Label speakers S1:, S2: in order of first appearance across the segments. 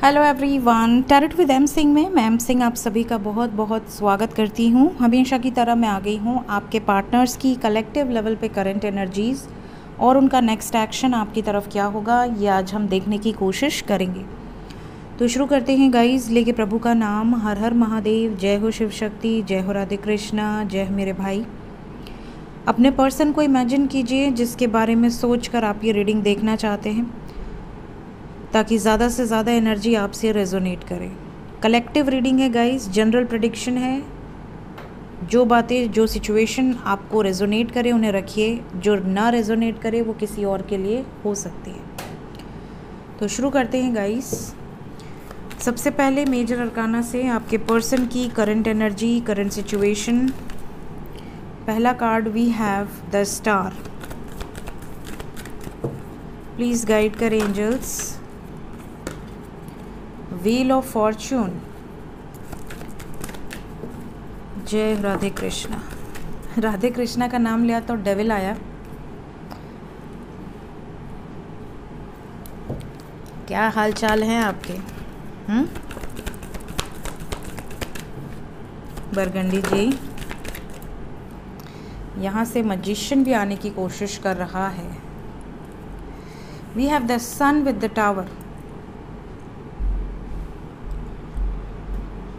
S1: Hello everyone, tarot with M Singh में मैं M Singh आप सभी का बहुत बहुत स्वागत करती हूँ। हमेशा की तरह मैं आ गई हूँ आपके पार्टनर्स की कलेक्टिव लेवल पे करंट एनर्जीज़ और उनका नेक्स्ट एक्शन आपकी तरफ क्या होगा ये आज हम देखने की कोशिश करेंगे। तो शुरू करते हैं गाइज़, लेके प्रभु का नाम। हर हर महादेव, जय हो शिव शक्ति, जय हो राधे कृष्णा, जय हो मेरे भाई। अपने पर्सन को इमेजिन कीजिए जिसके बारे में सोच कर आप ये रीडिंग देखना चाहते हैं, ताकि ज़्यादा से ज़्यादा एनर्जी आपसे रेजोनेट करे। कलेक्टिव रीडिंग है गाइस, जनरल प्रेडिक्शन है। जो बातें, जो सिचुएशन आपको रेजोनेट करे उन्हें रखिए, जो ना रेजोनेट करे वो किसी और के लिए हो सकती है। तो शुरू करते हैं गाइस। सबसे पहले मेजर अरकाना से आपके पर्सन की करंट एनर्जी, करंट सिचुएशन। पहला card we have the star. Please guide करें एंजल्स। Wheel of fortune. जय राधे कृष्णा। राधे कृष्णा का नाम लिया तो डेविल आया। क्या हाल चाल हैं आपके? बरगंडी जी, यहाँ से मैजिशियन भी आने की कोशिश कर रहा है। We have the sun with the tower.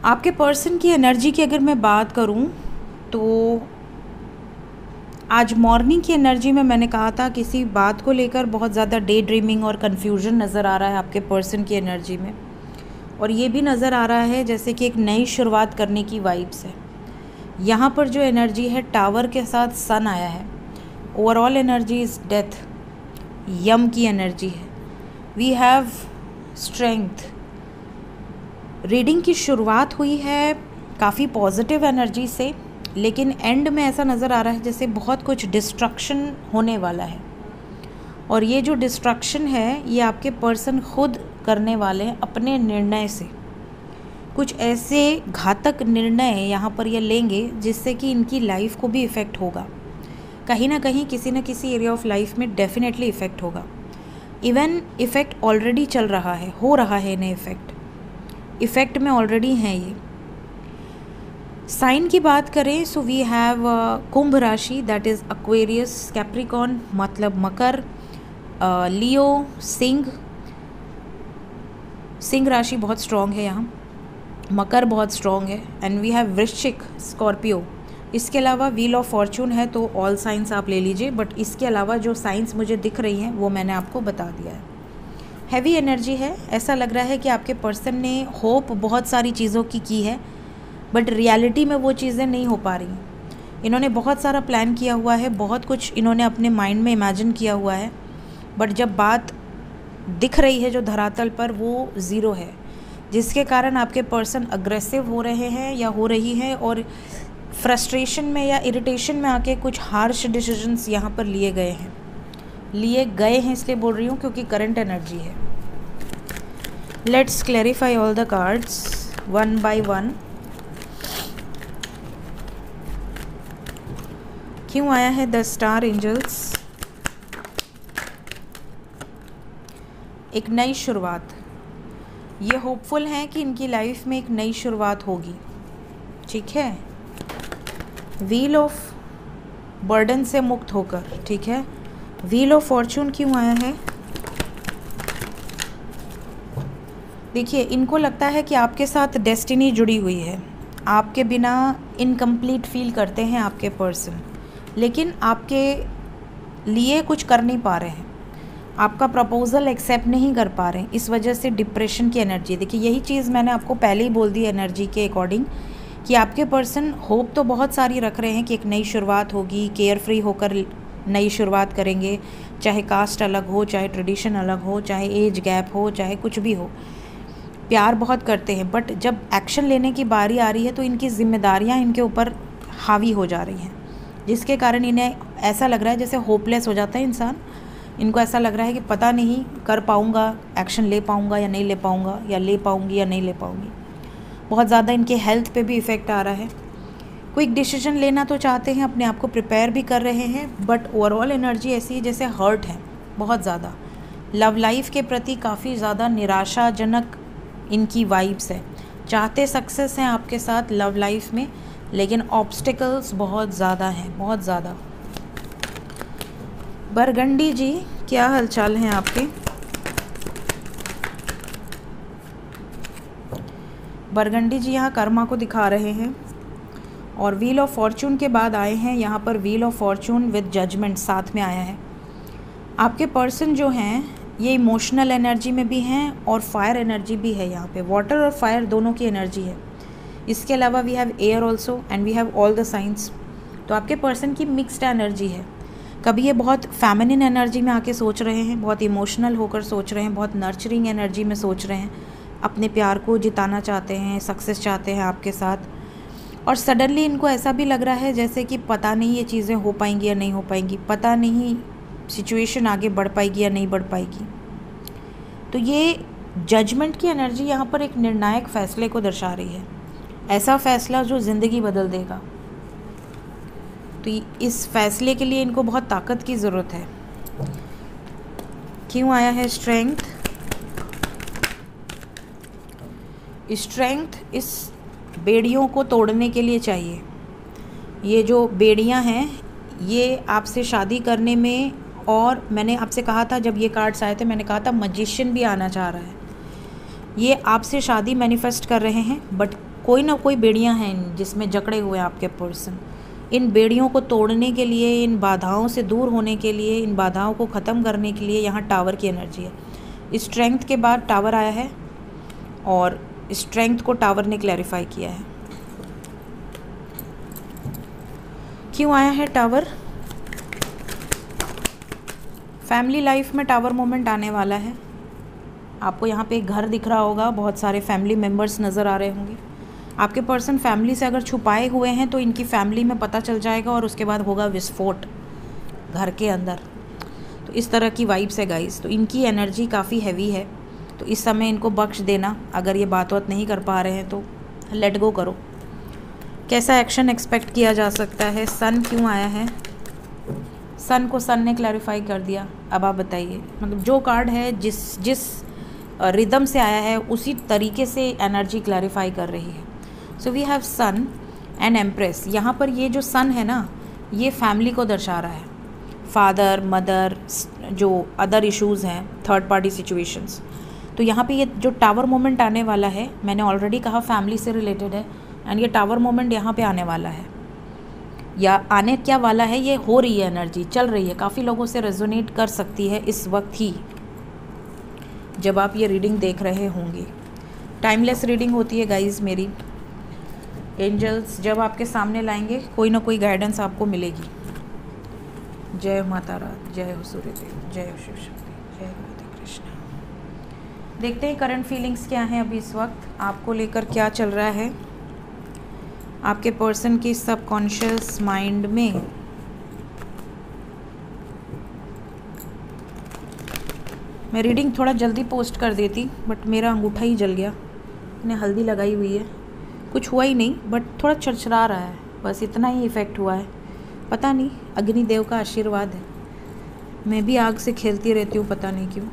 S1: आपके पर्सन की एनर्जी की अगर मैं बात करूं तो आज मॉर्निंग की एनर्जी में मैंने कहा था किसी बात को लेकर बहुत ज़्यादा डे ड्रीमिंग और कन्फ्यूजन नज़र आ रहा है आपके पर्सन की एनर्जी में, और ये भी नज़र आ रहा है जैसे कि एक नई शुरुआत करने की वाइब्स है। यहाँ पर जो एनर्जी है, टावर के साथ सन आया है। ओवरऑल एनर्जी इज़ डेथ, यम की एनर्जी है। We have strength. रीडिंग की शुरुआत हुई है काफ़ी पॉजिटिव एनर्जी से, लेकिन एंड में ऐसा नज़र आ रहा है जैसे बहुत कुछ डिस्ट्रक्शन होने वाला है। और ये जो डिस्ट्रक्शन है ये आपके पर्सन खुद करने वाले हैं अपने निर्णय से। कुछ ऐसे घातक निर्णय यहाँ पर ये लेंगे जिससे कि इनकी लाइफ को भी इफ़ेक्ट होगा। कहीं ना कहीं किसी न किसी एरिया ऑफ लाइफ में डेफिनेटली इफ़ेक्ट होगा। इवन इफ़ेक्ट ऑलरेडी चल रहा है, हो रहा है इन्हें इफ़ेक्ट में ऑलरेडी हैं ये। साइन की बात करें सो वी हैव कुंभ राशि, दैट इज़ एक्वेरियस, कैप्रिकॉन मतलब मकर, लियो, सिंह राशि बहुत स्ट्रॉन्ग है यहाँ, मकर बहुत स्ट्रॉन्ग है, एंड वी हैव वृश्चिक, स्कॉर्पियो। इसके अलावा व्हील ऑफ फॉर्चून है, तो ऑल साइंस आप ले लीजिए, बट इसके अलावा जो साइंस मुझे दिख रही हैं वो मैंने आपको बता दिया है। हैवी एनर्जी है। ऐसा लग रहा है कि आपके पर्सन ने होप बहुत सारी चीज़ों की है, बट रियलिटी में वो चीज़ें नहीं हो पा रही। इन्होंने बहुत सारा प्लान किया हुआ है, बहुत कुछ इन्होंने अपने माइंड में इमेजिन किया हुआ है, बट जब बात दिख रही है जो धरातल पर, वो ज़ीरो है, जिसके कारण आपके पर्सन अग्रेसिव हो रहे हैं या हो रही हैं, और फ्रस्ट्रेशन में या इरिटेशन में आके कुछ हार्श डिसीजंस यहाँ पर लिए गए हैं इसलिए बोल रही हूँ क्योंकि करंट एनर्जी है। Let's clarify all the cards one by one. क्यों आया है द स्टार एंजल्स? एक नई शुरुआत। ये होपफुल हैं कि इनकी लाइफ में एक नई शुरुआत होगी, ठीक है। व्हील ऑफ बर्डन से मुक्त होकर, ठीक है। व्हील ऑफ फॉर्चून क्यों आया है? देखिए, इनको लगता है कि आपके साथ डेस्टिनी जुड़ी हुई है। आपके बिना इनकम्प्लीट फील करते हैं आपके पर्सन, लेकिन आपके लिए कुछ कर नहीं पा रहे हैं, आपका प्रपोजल एक्सेप्ट नहीं कर पा रहे हैं, इस वजह से डिप्रेशन की एनर्जी। देखिए, यही चीज़ मैंने आपको पहले ही बोल दी एनर्जी के अकॉर्डिंग कि आपके पर्सन होप तो बहुत सारी रख रहे हैं कि एक नई शुरुआत होगी, केयर फ्री होकर नई शुरुआत करेंगे, चाहे कास्ट अलग हो, चाहे ट्रेडिशन अलग हो, चाहे एज गैप हो, चाहे कुछ भी हो। प्यार बहुत करते हैं, बट जब एक्शन लेने की बारी आ रही है तो इनकी जिम्मेदारियां इनके ऊपर हावी हो जा रही हैं, जिसके कारण इन्हें ऐसा लग रहा है जैसे होपलेस हो जाता है इंसान। इनको ऐसा लग रहा है कि पता नहीं कर पाऊँगा, एक्शन ले पाऊँगा या नहीं ले पाऊँगा, या ले पाऊँगी या नहीं ले पाऊँगी। बहुत ज़्यादा इनके हेल्थ पे भी इफ़ेक्ट आ रहा है। क्विक डिसीजन लेना तो चाहते हैं, अपने आप को प्रिपेयर भी कर रहे हैं, बट ओवरऑल एनर्जी ऐसी है जैसे हर्ट है बहुत ज़्यादा। लव लाइफ के प्रति काफ़ी ज़्यादा निराशाजनक इनकी वाइब्स है। चाहते सक्सेस हैं आपके साथ लव लाइफ में, लेकिन ऑब्स्टिकल्स बहुत ज़्यादा हैं, बहुत ज़्यादा। बरगंडी जी, क्या हालचाल हैं आपके? बरगंडी जी यहाँ कर्मा को दिखा रहे हैं और व्हील ऑफ फॉर्चून के बाद आए हैं यहाँ पर wheel of fortune with judgement साथ में आया है। आपके पर्सन जो हैं ये इमोशनल एनर्जी में भी हैं और फायर एनर्जी भी है। यहाँ पे वाटर और फायर दोनों की एनर्जी है। इसके अलावा we have air also and we have all the science. तो आपके पर्सन की मिक्स्ड एनर्जी है। कभी ये बहुत फेमिनिन एनर्जी में आके सोच रहे हैं, बहुत इमोशनल होकर सोच रहे हैं, बहुत नर्चरिंग एनर्जी में सोच रहे हैं, अपने प्यार को जिताना चाहते हैं, सक्सेस चाहते हैं आपके साथ, और सडनली इनको ऐसा भी लग रहा है जैसे कि पता नहीं ये चीज़ें हो पाएंगी या नहीं हो पाएंगी, पता नहीं सिचुएशन आगे बढ़ पाएगी या नहीं बढ़ पाएगी। तो ये जजमेंट की एनर्जी यहाँ पर एक निर्णायक फैसले को दर्शा रही है, ऐसा फैसला जो ज़िंदगी बदल देगा। तो इस फैसले के लिए इनको बहुत ताकत की ज़रूरत है। क्यों आया है स्ट्रेंथ? स्ट्रेंथ इस बेड़ियों को तोड़ने के लिए चाहिए। ये जो बेड़ियां हैं ये आपसे शादी करने में, और मैंने आपसे कहा था जब ये कार्ड्स आए थे, मैंने कहा था मैजिशियन भी आना चाह रहा है। ये आपसे शादी मैनिफेस्ट कर रहे हैं, बट कोई ना कोई बेड़ियां हैं जिसमें जकड़े हुए हैं आपके पर्सन। इन बेड़ियों को तोड़ने के लिए, इन बाधाओं से दूर होने के लिए, इन बाधाओं को ख़त्म करने के लिए यहाँ टावर की एनर्जी है। स्ट्रेंथ के बाद टावर आया है और स्ट्रेंथ को टावर ने क्लैरिफाई किया है। क्यों आया है टावर? फैमिली लाइफ में टावर मोमेंट आने वाला है। आपको यहाँ पे एक घर दिख रहा होगा, बहुत सारे फैमिली मेम्बर्स नज़र आ रहे होंगे। आपके पर्सन फैमिली से अगर छुपाए हुए हैं तो इनकी फैमिली में पता चल जाएगा और उसके बाद होगा विस्फोट घर के अंदर। तो इस तरह की वाइब्स है गाइस। तो इनकी एनर्जी काफ़ी हैवी है, तो इस समय इनको बख्श देना। अगर ये बात नहीं कर पा रहे हैं तो लेट गो करो। कैसा एक्शन एक्सपेक्ट किया जा सकता है? सन क्यों आया है? सन को सन ने क्लैरिफाई कर दिया। अब आप बताइए, मतलब जो कार्ड है जिस रिदम से आया है उसी तरीके से एनर्जी क्लैरिफाई कर रही है। So we have sun and empress. यहाँ पर ये जो सन है ना, ये फैमिली को दर्शा रहा है। फादर, मदर, जो अदर इश्यूज़ हैं, थर्ड पार्टी सिचुएशंस। तो यहाँ पे ये जो टावर मोमेंट आने वाला है, मैंने ऑलरेडी कहा फैमिली से रिलेटेड है, एंड ये टावर मोमेंट यहाँ पे आने वाला है, या आने क्या वाला है, ये हो रही है, एनर्जी चल रही है। काफ़ी लोगों से रेजोनेट कर सकती है इस वक्त ही जब आप ये रीडिंग देख रहे होंगे। टाइमलेस रीडिंग होती है गाइज मेरी। एंजल्स जब आपके सामने लाएंगे कोई ना कोई गाइडेंस आपको मिलेगी। जय माता रात, जय हो सूर्यदेव, जय हो शिव शक्ति, जय राधे कृष्ण। देखते हैं करंट फीलिंग्स क्या हैं अभी इस वक्त, आपको लेकर क्या चल रहा है आपके पर्सन की सबकॉन्शियस माइंड में। मैं रीडिंग थोड़ा जल्दी पोस्ट कर देती, बट मेरा अंगूठा ही जल गया। मैंने हल्दी लगाई हुई है, कुछ हुआ ही नहीं, बट थोड़ा चरचरा रहा है, बस इतना ही इफ़ेक्ट हुआ है। पता नहीं, अग्निदेव का आशीर्वाद है। मैं भी आग से खेलती रहती हूँ, पता नहीं क्यों।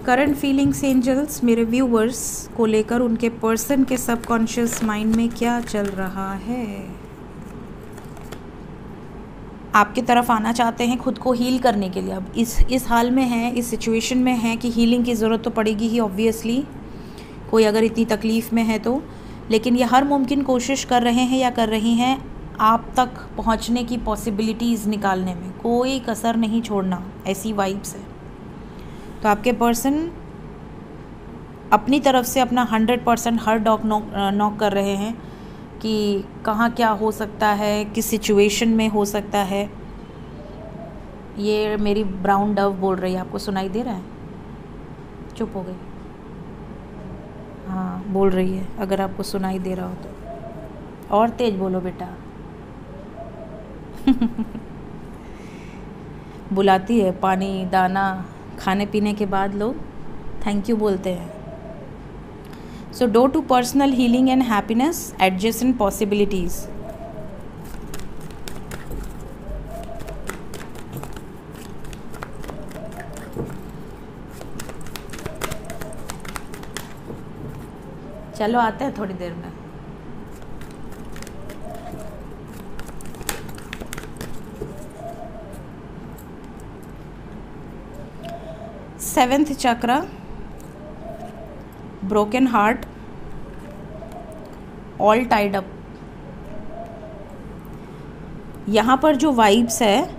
S1: करंट फीलिंग्स एंजल्स मेरे व्यूवर्स को लेकर उनके पर्सन के सबकॉन्शियस माइंड में क्या चल रहा है। आपकी तरफ आना चाहते हैं खुद को हील करने के लिए। अब इस हाल में हैं, इस सिचुएशन में हैं कि हीलिंग की ज़रूरत तो पड़ेगी ही ऑब्वियसली, कोई अगर इतनी तकलीफ़ में है तो। लेकिन ये हर मुमकिन कोशिश कर रहे हैं या कर रही हैं आप तक पहुंचने की पॉसिबिलिटीज़ निकालने में, कोई कसर नहीं छोड़ना, ऐसी वाइब्स है। तो आपके पर्सन अपनी तरफ से अपना 100% हर डॉग नॉक कर रहे हैं कि कहाँ क्या हो सकता है, किस सिचुएशन में हो सकता है। ये मेरी ब्राउन डव बोल रही है, आपको सुनाई दे रहा है? चुप हो गई। हाँ बोल रही है, अगर आपको सुनाई दे रहा हो तो और तेज बोलो बेटा। बुलाती है, पानी दाना खाने पीने के बाद लोग थैंक यू बोलते हैं। So door to personal healing and happiness, adjacent possibilities. चलो आते हैं थोड़ी देर में। Seventh chakra, broken heart, all tied up. यहाँ पर जो वाइब्स है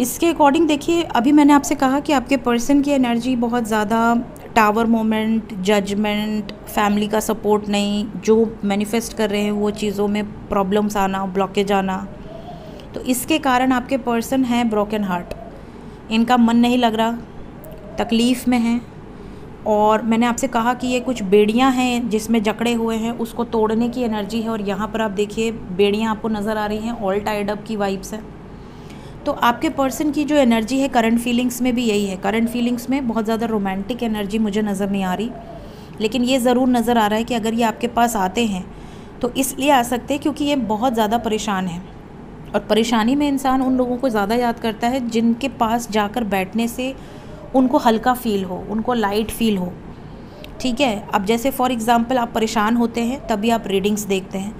S1: इसके अकॉर्डिंग देखिए, अभी मैंने आपसे कहा कि आपके पर्सन की एनर्जी बहुत ज़्यादा टावर मोमेंट, जजमेंट, फैमिली का सपोर्ट नहीं, जो मैनिफेस्ट कर रहे हैं वो चीज़ों में प्रॉब्लम्स आना, ब्लॉकेज आना। तो इसके कारण आपके पर्सन हैं ब्रोकन हार्ट, इनका मन नहीं लग रहा, तकलीफ़ में हैं। और मैंने आपसे कहा कि ये कुछ बेड़ियाँ हैं जिसमें जकड़े हुए हैं, उसको तोड़ने की एनर्जी है। और यहाँ पर आप देखिए बेड़ियाँ आपको नज़र आ रही हैं, ऑल टाइड अप की वाइब्स है। तो आपके पर्सन की जो एनर्जी है करंट फीलिंग्स में भी यही है। करंट फीलिंग्स में बहुत ज़्यादा रोमांटिक एनर्जी मुझे नज़र नहीं आ रही, लेकिन ये ज़रूर नज़र आ रहा है कि अगर ये आपके पास आते हैं तो इसलिए आ सकते हैं क्योंकि ये बहुत ज़्यादा परेशान है। और परेशानी में इंसान उन लोगों को ज़्यादा याद करता है जिनके पास जाकर बैठने से उनको हल्का फील हो, उनको लाइट फील हो। ठीक है, अब जैसे फॉर एग्ज़ाम्पल आप परेशान होते हैं तभी आप रीडिंग्स देखते हैं,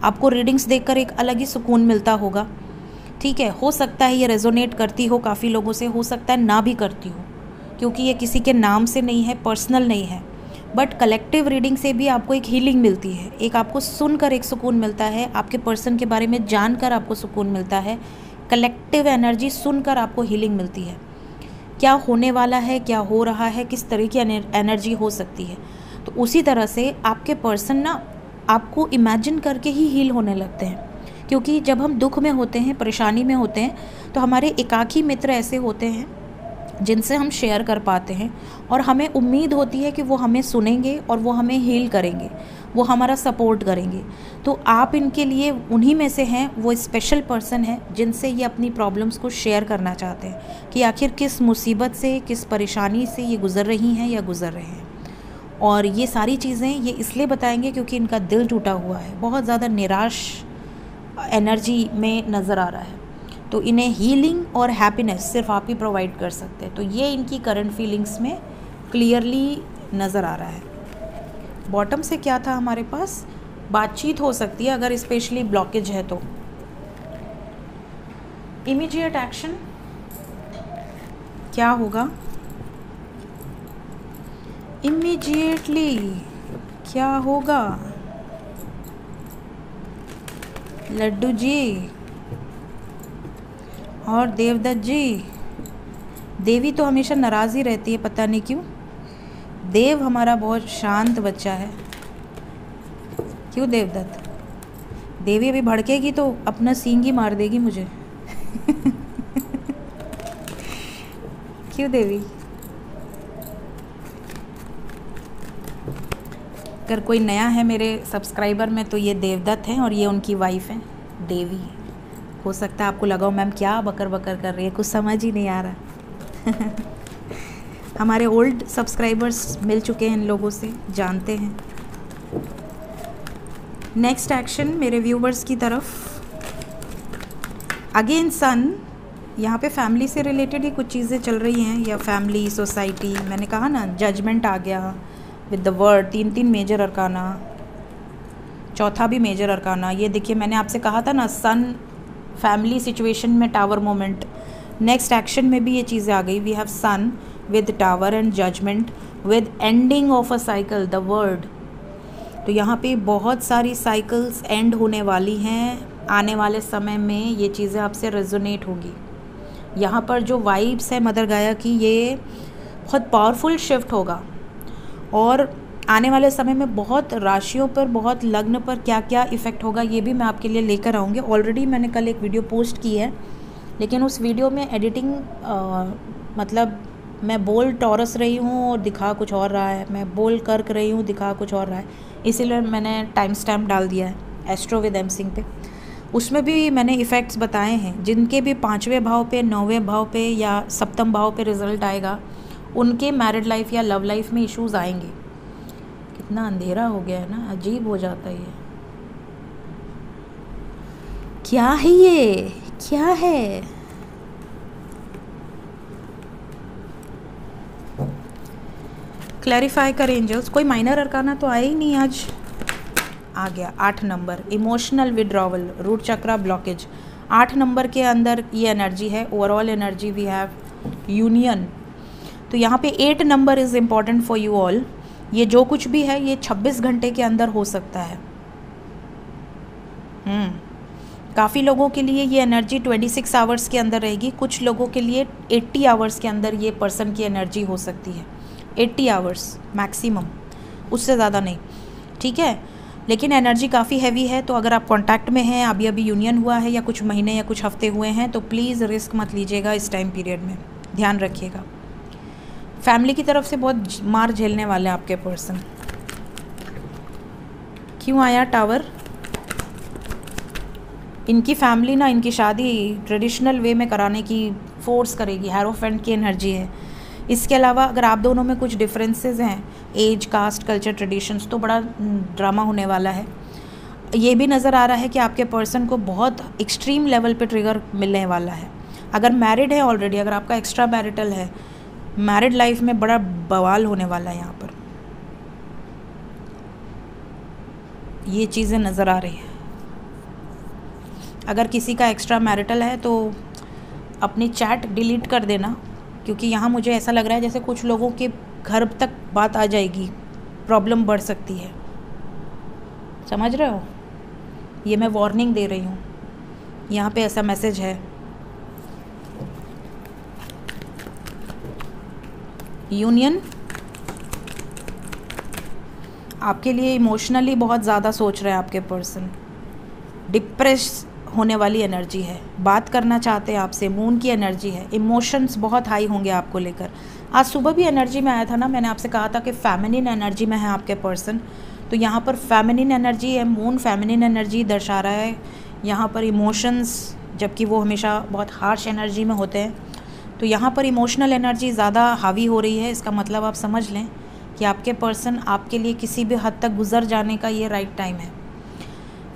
S1: आपको रीडिंग्स देखकर एक अलग ही सुकून मिलता होगा। ठीक है, हो सकता है ये रेजोनेट करती हो काफ़ी लोगों से, हो सकता है ना भी करती हो, क्योंकि ये किसी के नाम से नहीं है, पर्सनल नहीं है। बट कलेक्टिव रीडिंग से भी आपको एक हीलिंग मिलती है, एक आपको सुनकर एक सुकून मिलता है, आपके पर्सन के बारे में जानकर आपको सुकून मिलता है, कलेक्टिव एनर्जी सुनकर आपको हीलिंग मिलती है। क्या होने वाला है, क्या हो रहा है, किस तरह की एनर्जी हो सकती है। तो उसी तरह से आपके पर्सन ना आपको इमेजिन करके ही हील होने लगते हैं, क्योंकि जब हम दुख में होते हैं, परेशानी में होते हैं, तो हमारे एकाकी मित्र ऐसे होते हैं जिनसे हम शेयर कर पाते हैं और हमें उम्मीद होती है कि वो हमें सुनेंगे और वो हमें हील करेंगे, वो हमारा सपोर्ट करेंगे। तो आप इनके लिए उन्हीं में से हैं, वो स्पेशल पर्सन है जिनसे ये अपनी प्रॉब्लम्स को शेयर करना चाहते हैं कि आखिर किस मुसीबत से, किस परेशानी से ये गुज़र रही हैं या गुज़र रहे हैं। और ये सारी चीज़ें ये इसलिए बताएंगे क्योंकि इनका दिल टूटा हुआ है, बहुत ज़्यादा निराश एनर्जी में नज़र आ रहा है। तो इन्हें हीलिंग और हैप्पीनेस सिर्फ आप ही प्रोवाइड कर सकते हैं। तो ये इनकी करंट फीलिंग्स में क्लियरली नज़र आ रहा है। बॉटम से क्या था हमारे पास, बातचीत हो सकती है अगर स्पेशली ब्लॉकेज है तो। इमीडिएट एक्शन क्या होगा, इमीडिएटली क्या होगा। लड्डू जी और देवदत्त जी, देवी तो हमेशा नाराज़ ही रहती है, पता नहीं क्यों। देव हमारा बहुत शांत बच्चा है, क्यों देवदत्त? देवी अभी भड़केगी तो अपना सींग ही मार देगी मुझे। क्यों देवी? अगर कोई नया है मेरे सब्सक्राइबर में तो ये देवदत्त हैं और ये उनकी वाइफ हैं देवी। हो सकता है आपको लगाओ मैम क्या बकर बकर कर रही है, कुछ समझ ही नहीं आ रहा। हमारे ओल्ड सब्सक्राइबर्स मिल चुके हैं इन लोगों से, जानते हैं। नेक्स्ट एक्शन मेरे व्यूवर्स की तरफ। अगेन सन, यहाँ पे फैमिली से रिलेटेड ही कुछ चीज़ें चल रही हैं, या फैमिली, सोसाइटी। मैंने कहा ना जजमेंट आ गया with the world, 3 major arcana, चौथा भी मेजर अरकाना। ये देखिए मैंने आपसे कहा था ना सन फैमिली सिचुएशन में टावर मोमेंट, नेक्स्ट एक्शन में भी ये चीज़ें आ गई। We have sun with tower and judgement with ending of a cycle, the world. तो यहाँ पे बहुत सारी साइकिल्स एंड होने वाली हैं आने वाले समय में, ये चीज़ें आपसे रेजोनेट होगी। यहाँ पर जो वाइब्स है मदर गाया की, ये बहुत पावरफुल शिफ्ट होगा और आने वाले समय में बहुत राशियों पर, बहुत लग्न पर क्या क्या इफ़ेक्ट होगा ये भी मैं आपके लिए लेकर आऊँगी। ऑलरेडी मैंने कल एक वीडियो पोस्ट की है, लेकिन उस वीडियो में एडिटिंग मतलब मैं बोल टॉरस रही हूँ और दिखा कुछ और रहा है, मैं बोल कर्क रही हूँ दिखा कुछ और रहा है, इसीलिए मैंने टाइम स्टैम्प डाल दिया है एस्ट्रो विद एम सिंह पे। उसमें भी मैंने इफ़ेक्ट्स बताए हैं, जिनके भी 5वें भाव पे, 9वें भाव पे या 7वें भाव पे रिज़ल्ट आएगा उनके मैरिड लाइफ या लव लाइफ में इश्यूज आएंगे। कितना अंधेरा हो गया है ना, अजीब हो जाता है ये। क्या है ये, क्या है? क्लैरिफाई कर एंजल्स, कोई माइनर अरकाना तो आया ही नहीं आज। आ गया 8 number, emotional withdrawal, root chakra blockage. 8 number के अंदर ये एनर्जी है। Overall energy we have union. तो यहाँ पे 8 number is important for you all. ये जो कुछ भी है ये 26 घंटे के अंदर हो सकता है। काफ़ी लोगों के लिए ये एनर्जी 26 आवर्स के अंदर रहेगी, कुछ लोगों के लिए 80 आवर्स के अंदर ये पर्सन की एनर्जी हो सकती है। 80 आवर्स मैक्सिमम, उससे ज़्यादा नहीं, ठीक है। लेकिन एनर्जी काफ़ी हैवी है, तो अगर आप कांटेक्ट में हैं, अभी अभी यूनियन हुआ है या कुछ महीने या कुछ हफ्ते हुए हैं, तो प्लीज़ रिस्क मत लीजिएगा इस टाइम पीरियड में, ध्यान रखिएगा। फैमिली की तरफ से बहुत मार झेलने वाले हैं आपके पर्सन। क्यों आया टावर? इनकी फैमिली ना इनकी शादी ट्रेडिशनल वे में कराने की फोर्स करेगी, हैरोफेंट की एनर्जी है। इसके अलावा अगर आप दोनों में कुछ डिफरेंसेस हैं, एज, कास्ट, कल्चर, ट्रेडिशंस, तो बड़ा ड्रामा होने वाला है। ये भी नज़र आ रहा है कि आपके पर्सन को बहुत एक्सट्रीम लेवल पे ट्रिगर मिलने वाला है। अगर मैरिड है ऑलरेडी, अगर आपका एक्स्ट्रा मैरिटल है, मैरिड लाइफ में बड़ा बवाल होने वाला है यहाँ पर। ये चीज़ें नज़र आ रही है। अगर किसी का एक्स्ट्रा मैरिटल है तो अपनी चैट डिलीट कर देना, क्योंकि यहाँ मुझे ऐसा लग रहा है जैसे कुछ लोगों के घर तक बात आ जाएगी, प्रॉब्लम बढ़ सकती है। समझ रहे हो? ये मैं वार्निंग दे रही हूँ, यहाँ पे ऐसा मैसेज है। यूनियन आपके लिए इमोशनली बहुत ज़्यादा सोच रहे हैं आपके पर्सन, डिप्रेस होने वाली एनर्जी है, बात करना चाहते हैं आपसे, मून की एनर्जी है, इमोशंस बहुत हाई होंगे आपको लेकर। आज सुबह भी एनर्जी में आया था ना, मैंने आपसे कहा था कि फेमिनिन एनर्जी में है आपके पर्सन, तो यहाँ पर फेमिनिन एनर्जी है, मून फेमिनिन एनर्जी दर्शा रहा है यहाँ पर इमोशंस, जबकि वो हमेशा बहुत हार्श एनर्जी में होते हैं। तो यहाँ पर इमोशनल एनर्जी ज़्यादा हावी हो रही है। इसका मतलब आप समझ लें कि आपके पर्सन आपके लिए किसी भी हद तक गुजर जाने का ये राइट टाइम है।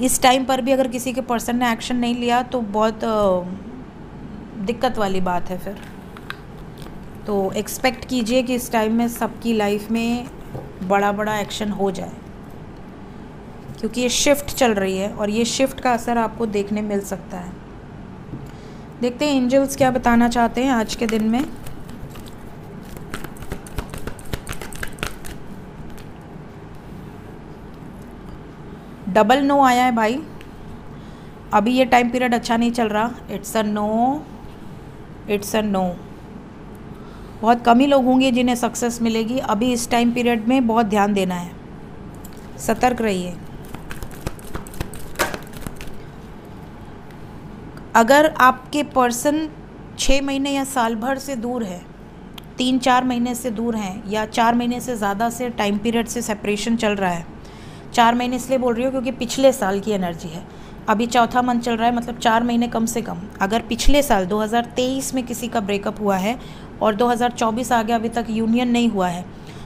S1: इस टाइम पर भी अगर किसी के पर्सन ने एक्शन नहीं लिया तो बहुत दिक्कत वाली बात है फिर। तो एक्सपेक्ट कीजिए कि इस टाइम में सबकी लाइफ में बड़ा बड़ा एक्शन हो जाए, क्योंकि ये शिफ्ट चल रही है और ये शिफ्ट का असर आपको देखने मिल सकता है। देखते हैं एंजल्स क्या बताना चाहते हैं आज के दिन में। डबल नो आया है भाई, अभी ये टाइम पीरियड अच्छा नहीं चल रहा। It's a no, it's a no. बहुत कम ही लोग होंगे जिन्हें सक्सेस मिलेगी। अभी इस टाइम पीरियड में बहुत ध्यान देना है, सतर्क रहिए। अगर आपके पर्सन 6 महीने या साल भर से दूर है, 3-4 महीने से दूर हैं, या 4 महीने से ज़्यादा से टाइम पीरियड से सेपरेशन चल रहा है, 4 महीने इसलिए बोल रही हूँ क्योंकि पिछले साल की एनर्जी है, अभी चौथा मंथ चल रहा है, मतलब 4 महीने कम से कम। अगर पिछले साल 2023 में किसी का ब्रेकअप हुआ है और 2024 आ गया, अभी तक यूनियन नहीं हुआ है,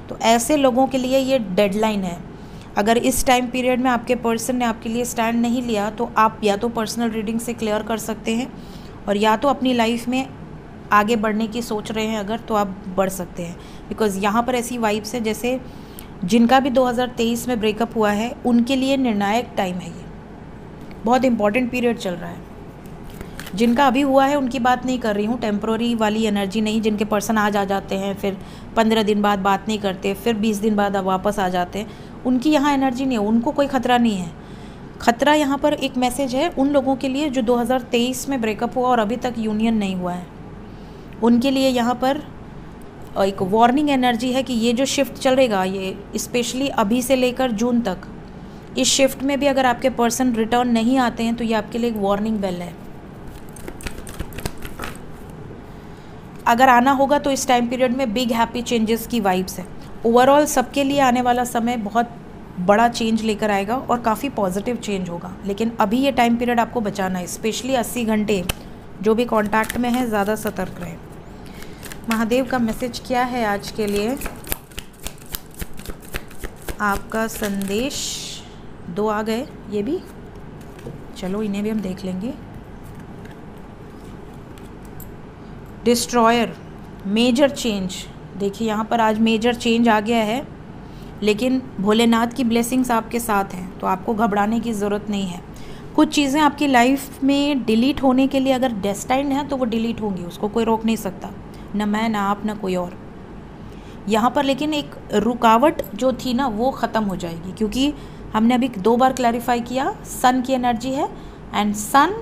S1: तो ऐसे लोगों के लिए ये डेडलाइन है। अगर इस टाइम पीरियड में आपके पर्सन ने आपके लिए स्टैंड नहीं लिया तो आप या तो पर्सनल रीडिंग से क्लियर कर सकते हैं, और या तो अपनी लाइफ में आगे बढ़ने की सोच रहे हैं अगर, तो आप बढ़ सकते हैं। बिकॉज़ यहाँ पर ऐसी वाइब्स है जैसे जिनका भी 2023 में ब्रेकअप हुआ है उनके लिए निर्णायक टाइम है, ये बहुत इंपॉर्टेंट पीरियड चल रहा है। जिनका अभी हुआ है उनकी बात नहीं कर रही हूँ, टेम्प्रोरी वाली एनर्जी नहीं, जिनके पर्सन आज आ जाते हैं, फिर 15 दिन बाद बात नहीं करते, फिर 20 दिन बाद अब वापस आ जाते हैं, उनकी यहाँ एनर्जी नहीं है, उनको कोई ख़तरा नहीं है। ख़तरा यहाँ पर एक मैसेज है उन लोगों के लिए जो 2023 में ब्रेकअप हुआ और अभी तक यूनियन नहीं हुआ है, उनके लिए यहाँ पर एक वार्निंग एनर्जी है कि ये जो शिफ्ट चलेगा, ये स्पेशली अभी से लेकर जून तक, इस शिफ्ट में भी अगर आपके पर्सन रिटर्न नहीं आते हैं तो ये आपके लिए एक वार्निंग बेल है। अगर आना होगा तो इस टाइम पीरियड में बिग हैप्पी चेंजेस की वाइब्स है। ओवरऑल सबके लिए आने वाला समय बहुत बड़ा चेंज लेकर आएगा और काफ़ी पॉजिटिव चेंज होगा, लेकिन अभी ये टाइम पीरियड आपको बचाना है। स्पेशली 80 घंटे जो भी कॉन्टैक्ट में है, ज़्यादा सतर्क रहे। महादेव का मैसेज क्या है आज के लिए? आपका संदेश 2 आ गए, ये भी, चलो इन्हें भी हम देख लेंगे। Destroyer, major change. देखिए यहाँ पर आज मेजर चेंज आ गया है, लेकिन भोलेनाथ की ब्लेसिंग्स आपके साथ हैं, तो आपको घबराने की ज़रूरत नहीं है। कुछ चीज़ें आपकी लाइफ में डिलीट होने के लिए अगर डेस्टाइन्ड हैं तो वो डिलीट होंगी, उसको कोई रोक नहीं सकता, न मैं, ना आप, ना कोई और। यहाँ पर लेकिन एक रुकावट जो थी ना वो ख़त्म हो जाएगी, क्योंकि हमने अभी 2 बार क्लैरिफाई किया, सन की एनर्जी है and sun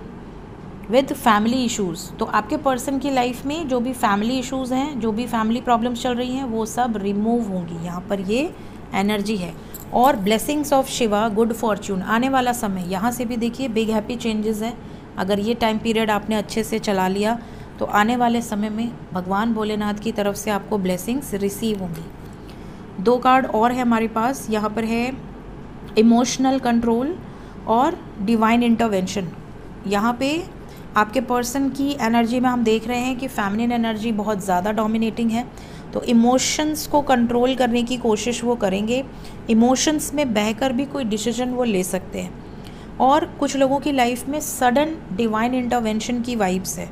S1: with family issues. तो आपके पर्सन की लाइफ में जो भी फैमिली इश्यूज़ हैं, जो भी फैमिली प्रॉब्लम्स चल रही हैं, वो सब रिमूव होंगी। यहाँ पर ये एनर्जी है। और blessings of Shiva, good Fortune, आने वाला समय, यहाँ से भी देखिए बिग हैप्पी चेंजेस है। अगर ये टाइम पीरियड आपने अच्छे से चला लिया तो आने वाले समय में भगवान भोलेनाथ की तरफ से आपको ब्लेसिंग्स रिसीव होंगी। 2 कार्ड और है हमारे पास, यहाँ पर है इमोशनल कंट्रोल और डिवाइन इंटरवेंशन। यहाँ पे आपके पर्सन की एनर्जी में हम देख रहे हैं कि फेमिनिन एनर्जी बहुत ज़्यादा डोमिनेटिंग है, तो इमोशंस को कंट्रोल करने की कोशिश वो करेंगे। इमोशंस में बहकर भी कोई डिसीजन वो ले सकते हैं। और कुछ लोगों की लाइफ में सडन डिवाइन इंटरवेंशन की वाइब्स है।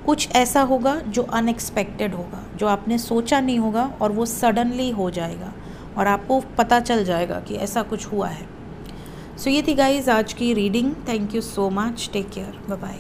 S1: कुछ ऐसा होगा जो अनएक्सपेक्टेड होगा, जो आपने सोचा नहीं होगा, और वो सडनली हो जाएगा और आपको पता चल जाएगा कि ऐसा कुछ हुआ है। सो ये थी गाइज आज की reading. Thank you so much, take care, bye bye.